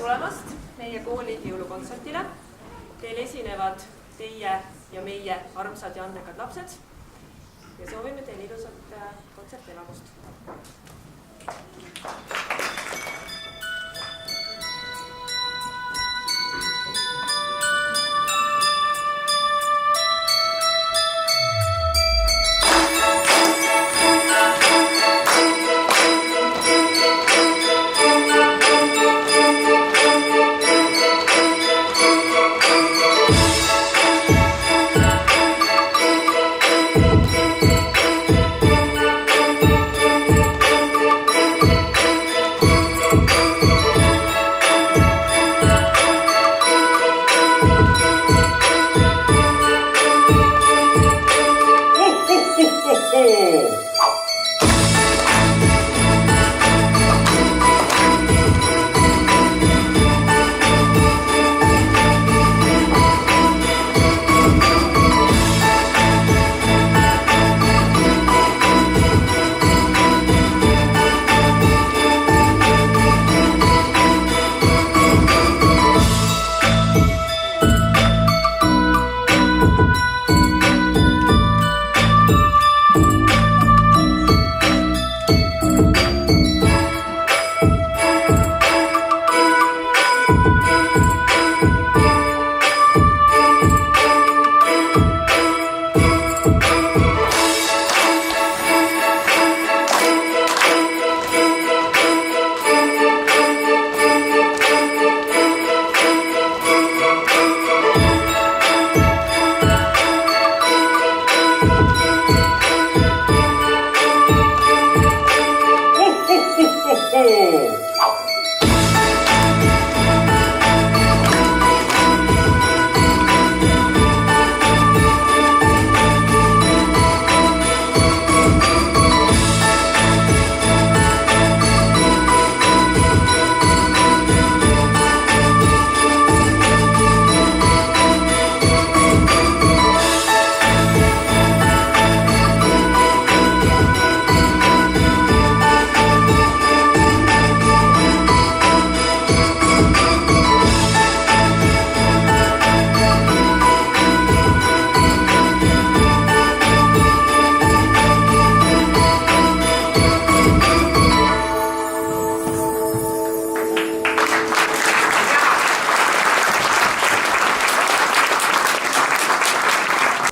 tulemast meie kooli jõulukontserdile. Teil esinevad teie ja meie armsad ja annekad lapsed ja soovime teile ilusat kontsertelamust.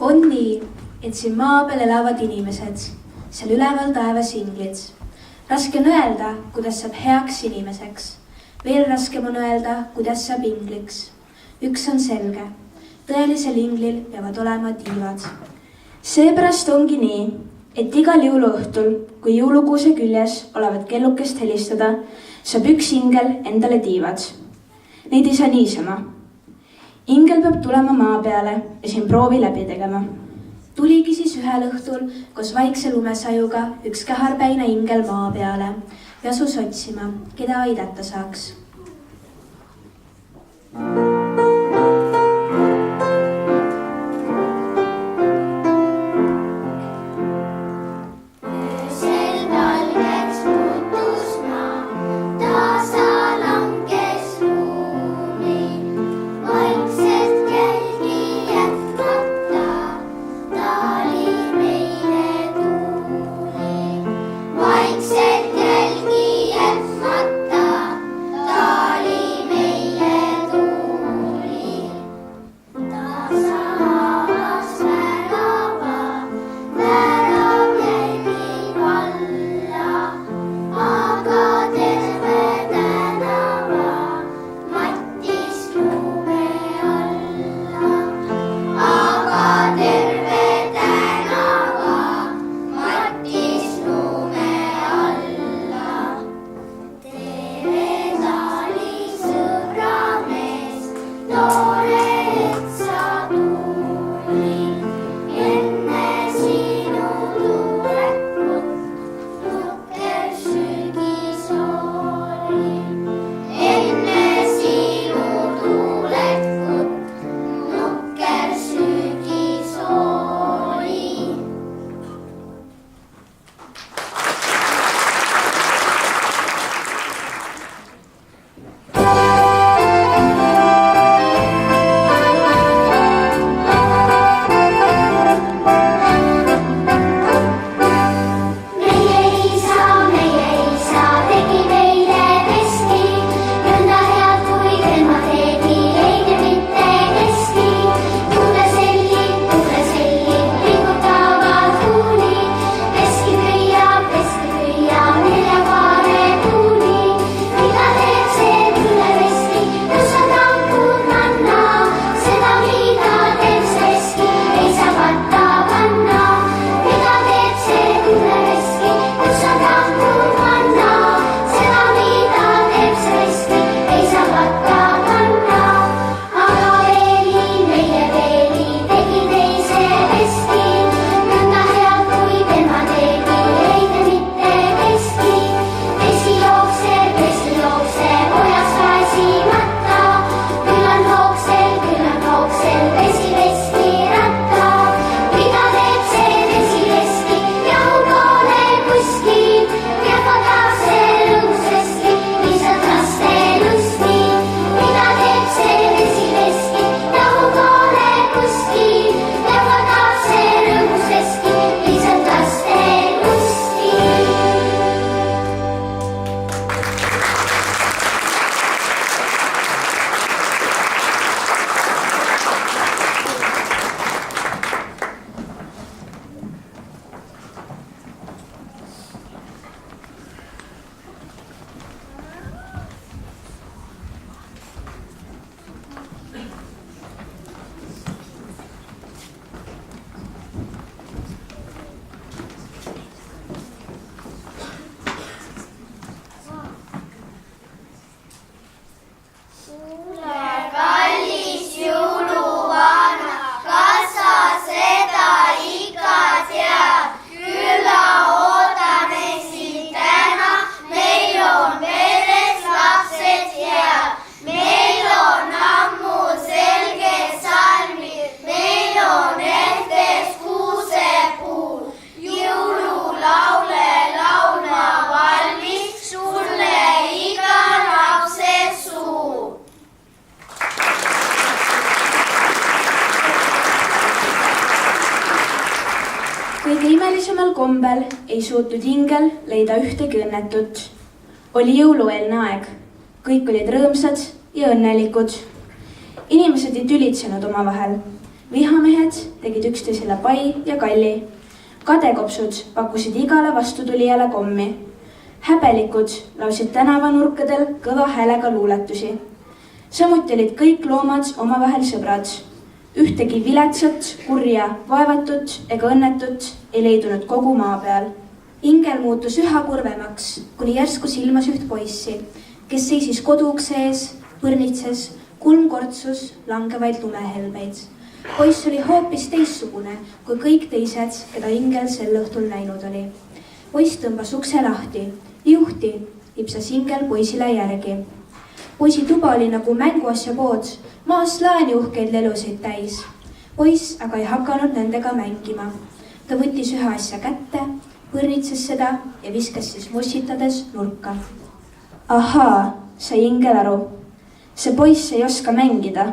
On nii, et siin maa peal elavad inimesed, seal üleval taevas inglid. Raske on öelda, kuidas saab heaks inimeseks. Veel raskem on öelda, kuidas saab ingliks. Üks on selge. Tõelisel inglil peavad olema tiivad. Seepärast ongi nii, et igal jõuluõhtul, kui jõulukuuse küljes olevat kellukest helistada, saab üks ingel endale tiivad. Neid ei saa niisama. Ingel peab tulema maa peale ja siin proovi läbi tegema. Tuligi siis ühel õhtul koos vaikse lumesajuga üks käharpäine ingel maa peale ja asus otsima, keda aidata saaks. Vaikselt jälgi jätmata, ta oli meie tuul. kombel ei suutnud ingel leida ühtegi õnnetut. Oli jõulueelne aeg. Kõik olid rõõmsad ja õnnelikud. Inimesed ei tülitsenud omavahel. Vihamehed tegid üksteisele pai ja kalli. Kadekopsud pakkusid igale vastutulijale kommi. Häbelikud laulsid tänavanurkadel kõva häälega luuletusi. Samuti olid kõik loomad omavahel sõbrad. Ühtegi viletsat, kurja, vaevatut ega õnnetut ei leidunud kogu maa peal. Ingel muutus üha kurvemaks, kuni järsku silmas üht poissi, kes seisis koduukse ees, põrnitses, kulmkortsus langevaid lumehelbeid. Poiss oli hoopis teistsugune kui kõik teised, keda ingel sel õhtul näinud oli. Poiss tõmbas ukse lahti. Juhti lipsas ingel poisile järgi. Poisi tuba oli nagu mänguasja pood, maas laeni uhkeid lelusid täis. Poiss aga ei hakanud nendega mängima. Ta võttis ühe asja kätte, põrnitses seda ja viskas siis mossitades nurka. Ahaa, sai ingel aru. See poiss ei oska mängida.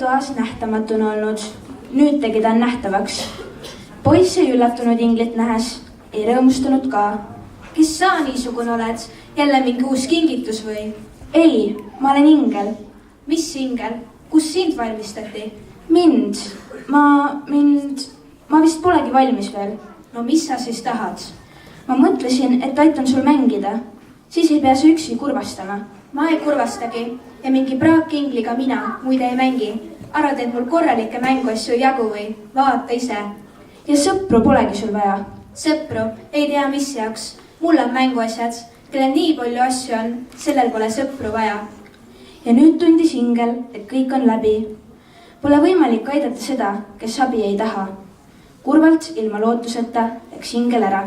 toas nähtamatuna olnud. Nüüd tegi ta nähtavaks. Poiss ei üllatunud inglit nähes, ei rõõmustunud ka. Kes sa niisugune oled? Jälle mingi uus kingitus või? Ei, ma olen ingel. Mis ingel? Kus sind valmistati? Mind. Ma vist polegi valmis veel. No mis sa siis tahad? Ma mõtlesin, et aitan sul mängida. Siis ei pea sa üksi kurvastama. Ma ei kurvastagi ja mingi praakingliga mina muide ei mängi. Arvad, et mul korralikke mänguasju ei jagu või? Vaata ise. Ja sõpru polegi sul vaja. Sõpru? Ei tea mis jaoks. Mul on mänguasjad, kellel nii palju asju on, sellel pole sõpru vaja. Ja nüüd tundis ingel, et kõik on läbi. Pole võimalik aidata seda, kes abi ei taha. Kurvalt ilma lootuseta läks ingel ära.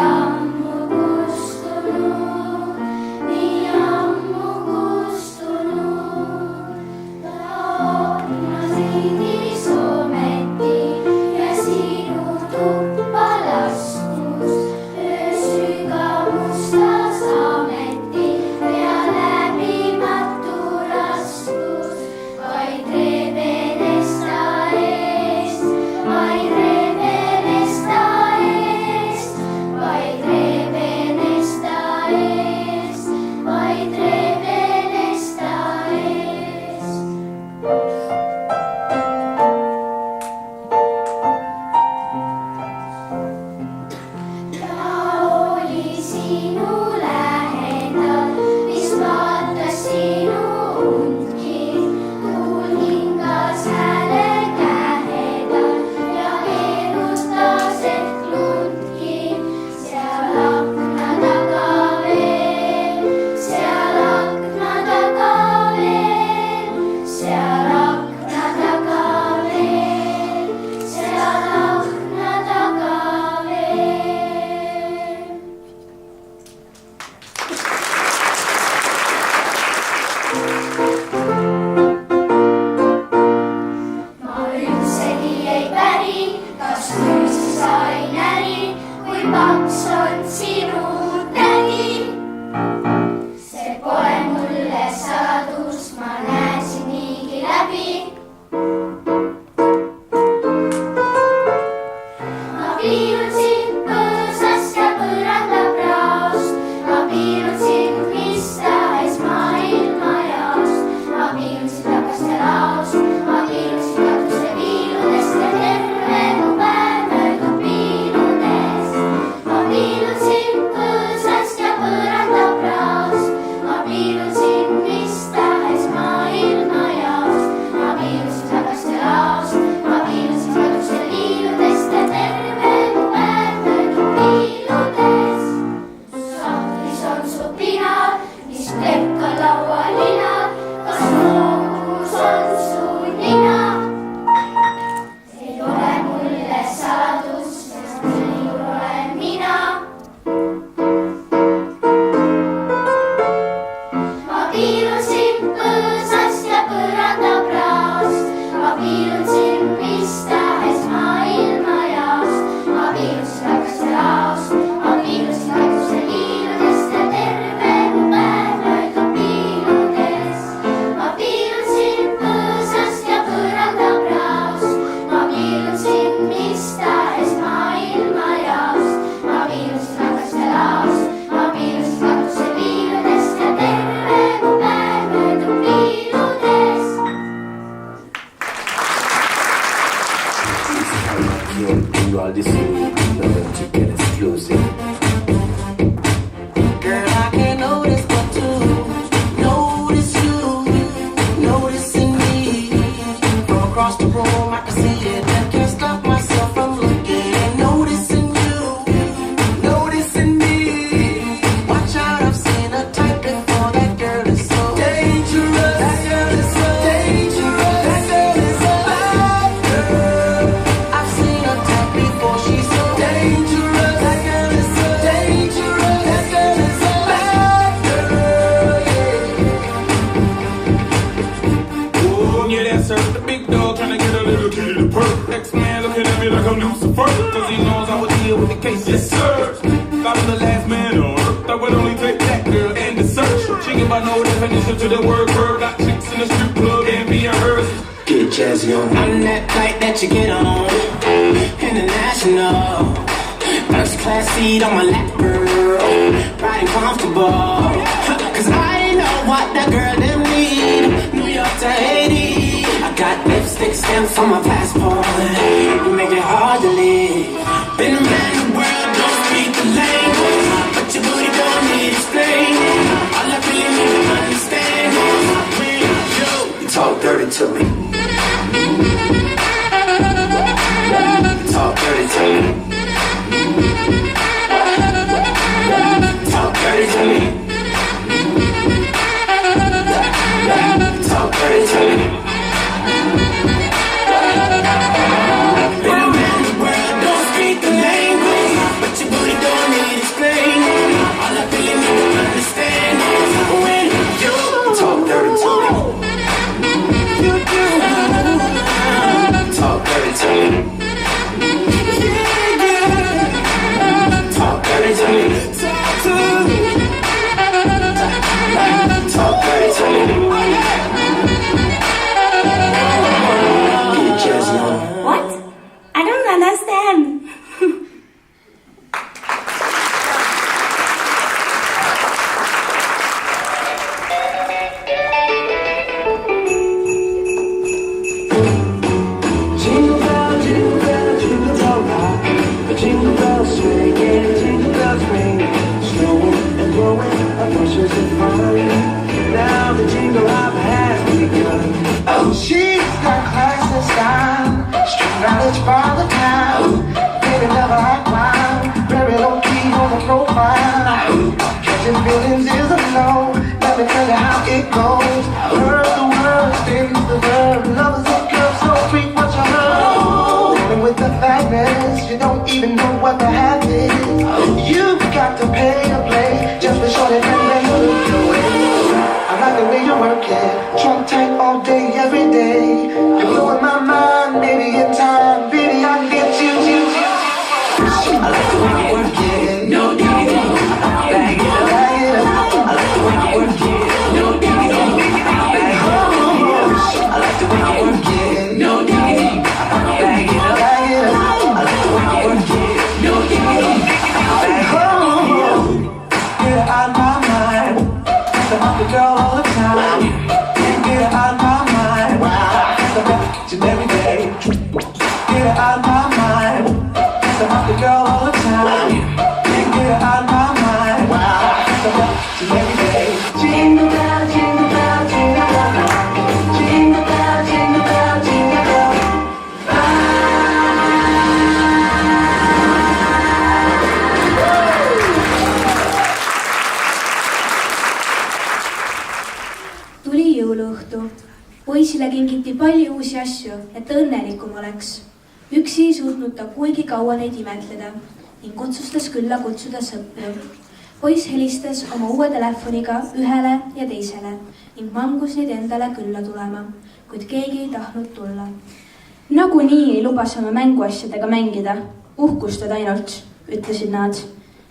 Ammu I know definition to the word curve. Got chicks in the strip club and being hers. Get jazzy on. I'm that flight that you get on. International. First class seat on my lap, girl. Riding comfortable. Cause I know what that girl them need. New York to Haiti. I got lipstick stamps on my passport. You make it hard to live. Been around the world, don't speak the language. But your booty don't need explaining. All I really need to understand is when you Talk dirty to me. Talk dirty to me. Talk dirty to me. Talk dirty to me. been around the world, don't speak the language. But your booty don't need explaining. All I really need to understand is when you Talk dirty to me. Talk dirty to me. Talk dirty to me. Talk dirty to me. Get jazzy on. What? I don't understand. Jingle bell, jingle bell, jingle bell rock. The jingle bells swing and jingle bells ring. Snowing and blowing, our bushes in fun. Now the jingle hop has begun. Oh, she's got class and style, street knowledge for the town. Baby, never act wild, very low key on the profile. Catching feelings is a no. Let me tell you how it goes. Heard the word, spins the verb. Love is a curve, so freak what you heard. Living with the fatness, you don't even know what the half is. You've got to pay to play, just for short and then look your way. I like the way you work it, trunk tight all day, every day. You're blowing my mind, maybe in time, baby I can get you. I like the way you work it, no diggity. Bag it up, I like the way you work it, no diggity. Bag it up, I like the way you work it, no diggity. Bag it up, I like the way you work it, no diggity. Bag it up, get it out of my mind. I'm up the girl all the time. Can't get it out of my mind. I'm up each and every day. Get it out of my mind. I'm up the girl all the time. Can't get it out of my mind. I'm up each and every day. Jingle bell, jingle bell, jingle bell rock. Jingle bell, jingle bell, jingle bell Tuli jõuluõhtu. Poisile kingiti palju uusi asju, et ta õnnelikum oleks. Üksi ei suutnud ta kuigi kaua neid imetleda ning otsustas külla kutsuda sõpru. Poiss helistas oma uue telefoniga ühele ja teisele ning mangus neid endale külla tulema, kuid keegi ei tahtnud tulla. Nagunii ei lubas oma mänguasjadega mängida, uhkustad ainult, ütlesid nad.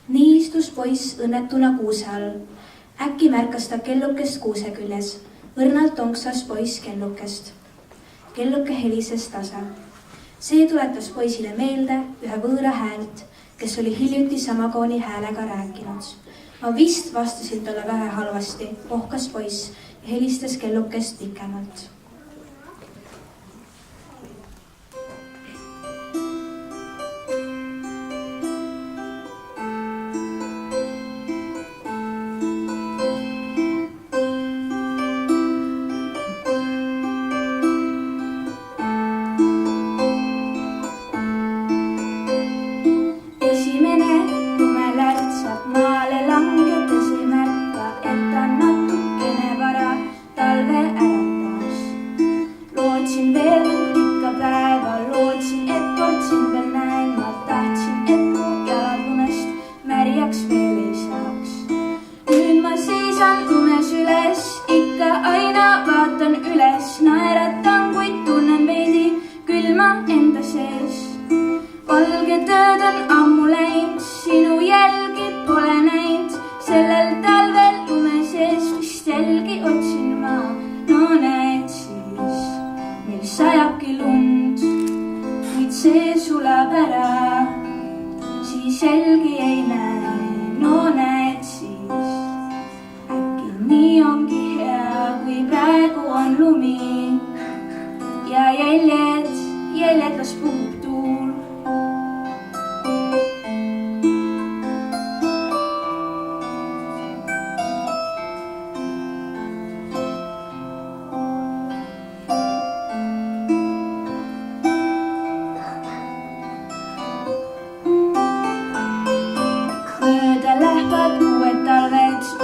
Nii istus poiss õnnetuna kuuse all. Äkki märkas ta kellukest kuuse küljes. Õrnalt tonksas poiss kellukest. Kelluke helises tasa. See tuletas poisile meelde ühe võõra häält, kes oli hiljuti sama kooni häälega rääkinud. Ma vist vastasin talle vähe halvasti, ohkas poiss ja helistas kellukest pikemalt. Langedes ei märka, et on natukene vara talve äratamas. jälgi otsin ma, no näed siis, meil sajabki lund, kuid see sulab ära, siis jälgi ei näe, no näed siis. Äkki nii ongi hea, kui praegu on lumi ja jäljed las puhub tuul.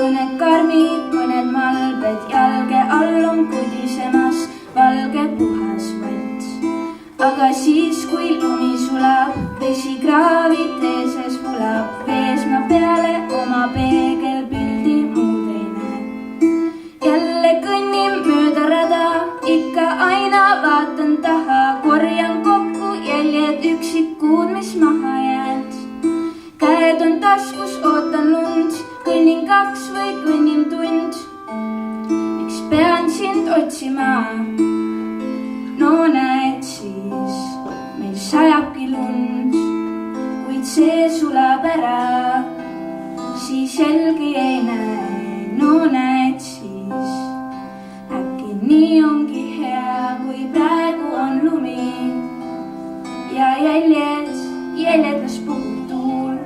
Mõned karmid, mõned malbed, jalge all on kudisemas valge puhas vant. Aga siis, kui lumi sulab, vesi kraavide sees vulab, vees ma peale oma peegelpildi muud ei näe. Jälle kõnnin mööda rada, ikka aina vaatan taha, korjan kokku jäljed üksikud, mis maha jäänud. Käed on taskus, ootan lund, kõnnin 2 või kõnnin tund. Miks pean sind otsima? No näed siis, meil sajabki lund, kuid see sulab ära, siis jälgi ei näe, no näed siis. Äkki nii ongi hea, kui praegu on lumi ja jäljed las puhub tuul.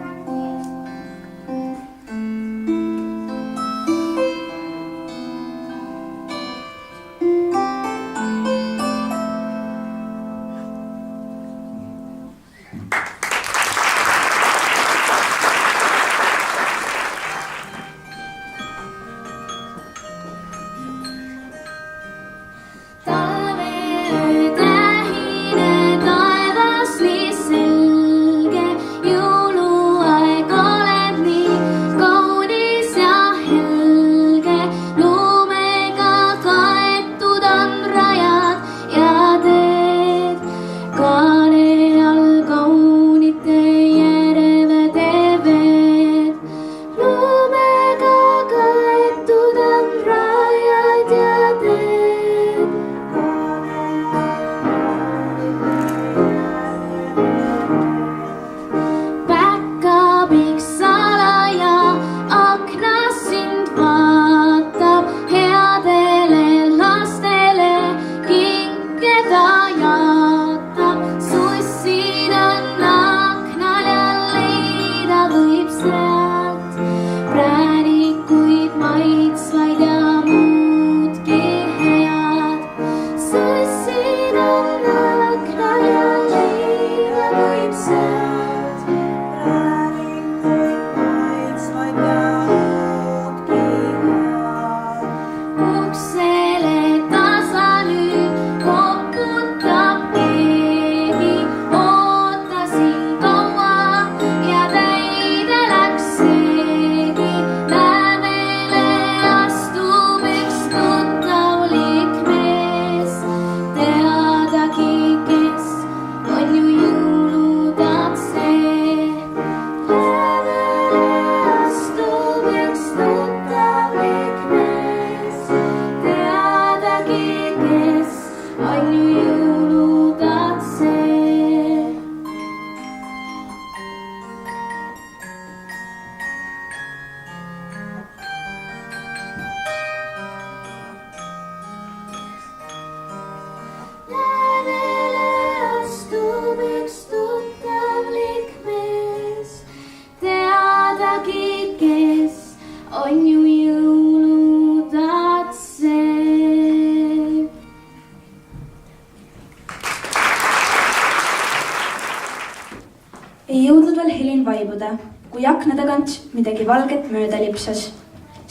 Ei jõudnud veel helin vaibuda, kui akna tagant midagi valget mööda lipsas.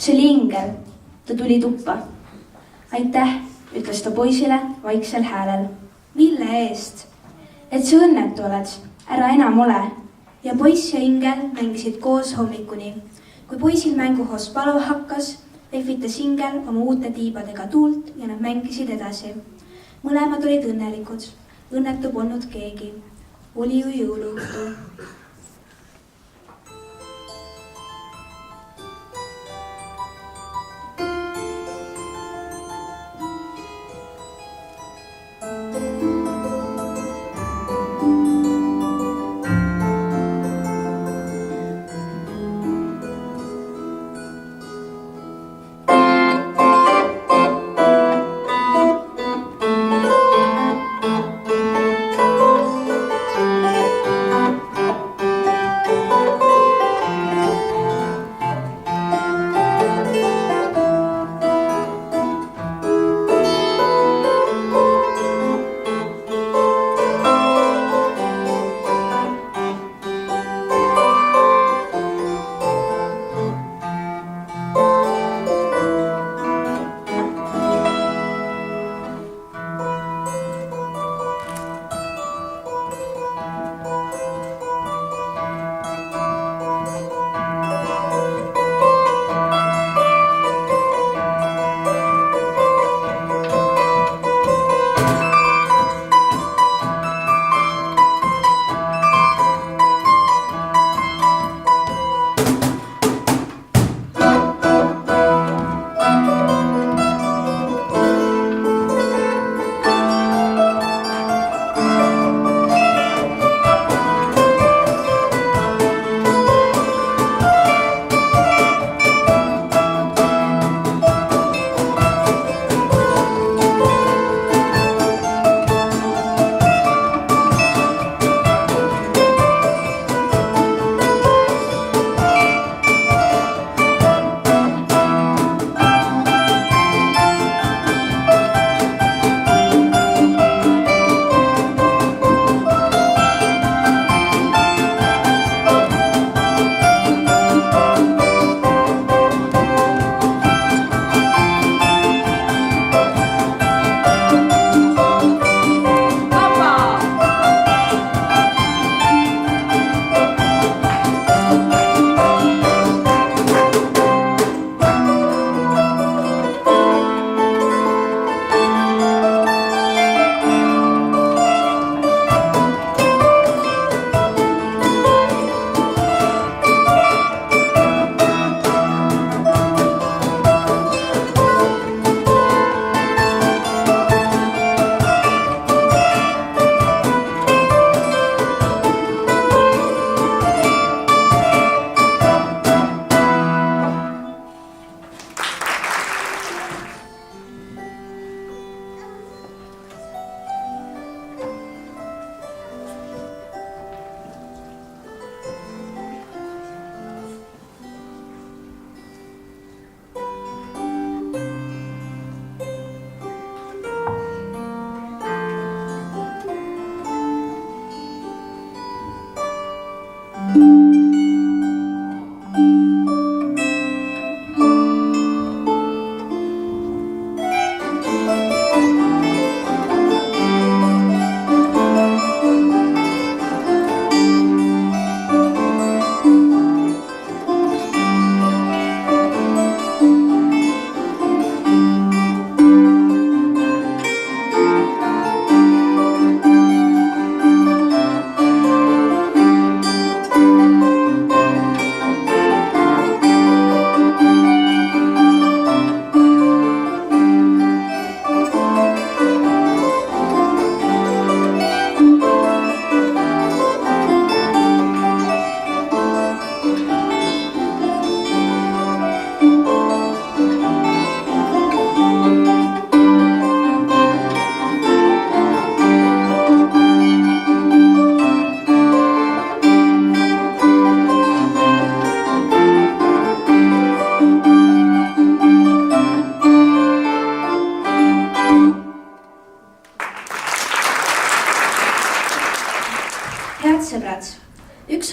See oli ingel, ta tuli tuppa. Aitäh, ütles ta poisile vaiksel häälel. Mille eest? Et sa õnnetu oled, ära enam ole. Ja poiss ja ingel mängisid koos hommikuni. Kui poisil mänguhoos palva hakkas, lehvitas ingel oma uute tiibadega tuult ja nad mängisid edasi. Mõlemad olid õnnelikud, õnnetu polnud keegi. Oli ju jõuluõhtu.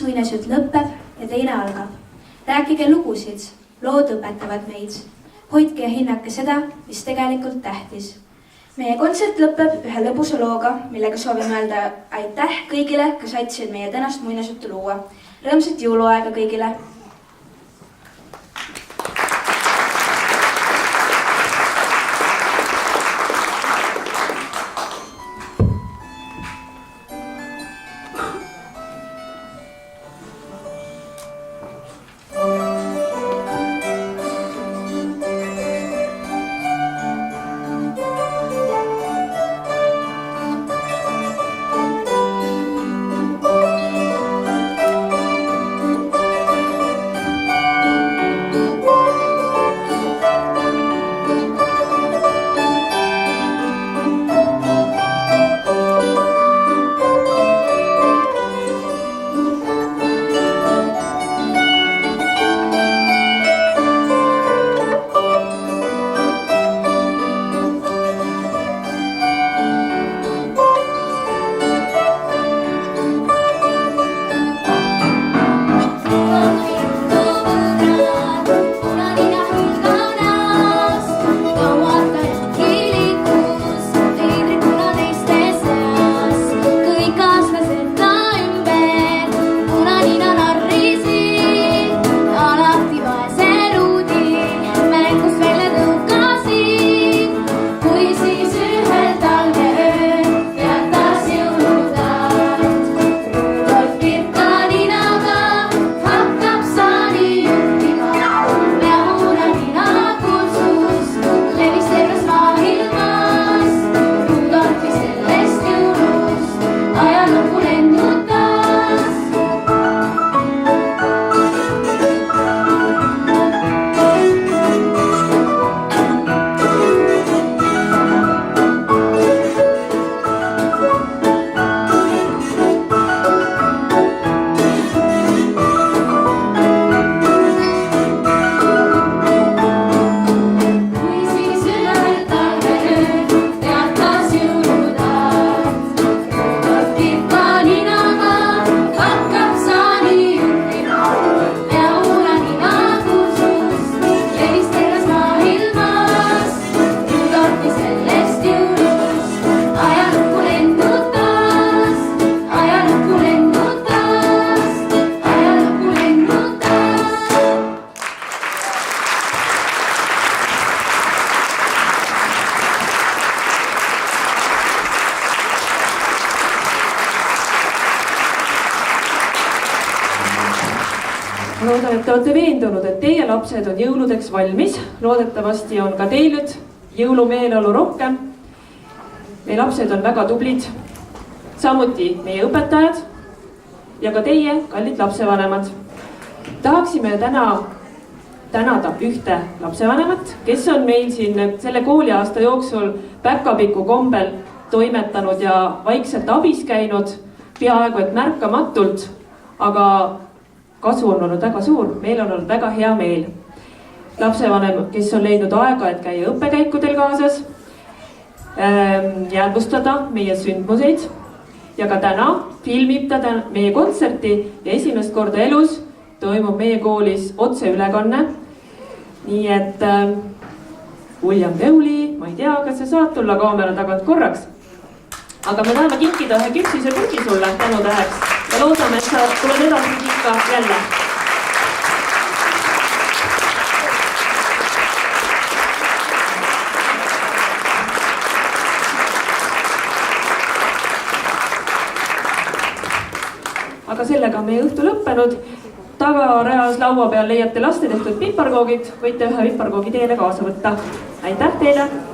muinasjutt lõpeb ja teine algab. Rääkige lugusid, lood õpetavad meid. Hoidke ja hinnake seda, mis tegelikult tähtis. Meie kontsert lõpeb ühe lõbusa looga, millega soovime öelda aitäh kõigile, kes aitasid meie tänast muinasjuttu luua. Rõõmsat jõuluaega kõigile! Loodan, et te olete veendunud, et teie lapsed on jõuludeks valmis. Loodetavasti on ka teil nüüd jõulumeeleolu rohkem. Meie lapsed on väga tublid. Samuti meie õpetajad ja ka teie, kallid lapsevanemad. Tahaksime täna tänada ühte lapsevanemat, kes on meil siin selle kooliaasta jooksul päkapiku kombel toimetanud ja vaikselt abis käinud, peaaegu et märkamatult, aga kasu on olnud väga suur, meil on olnud väga hea meel. Lapsevanem, kes on leidnud aega, et käia õppekäikudel kaasas, jäädvustada meie sündmuseid ja ka täna filmib ta meie kontserti ja esimest korda elus toimub meie koolis otseülekanne. Nii et William Peuli, ma ei tea, kas sa saad tulla kaamera tagant korraks, aga me tahame kinkida ühe küpsise kuki sulle tänutäheks ja loodame, et sa tuled edasi ikka jälle. Aga sellega on meie õhtu lõppenud. Tagareas laua peal leiate laste tehtud piparkoogid, võite ühe piparkoogi teile kaasa võtta. Aitäh teile!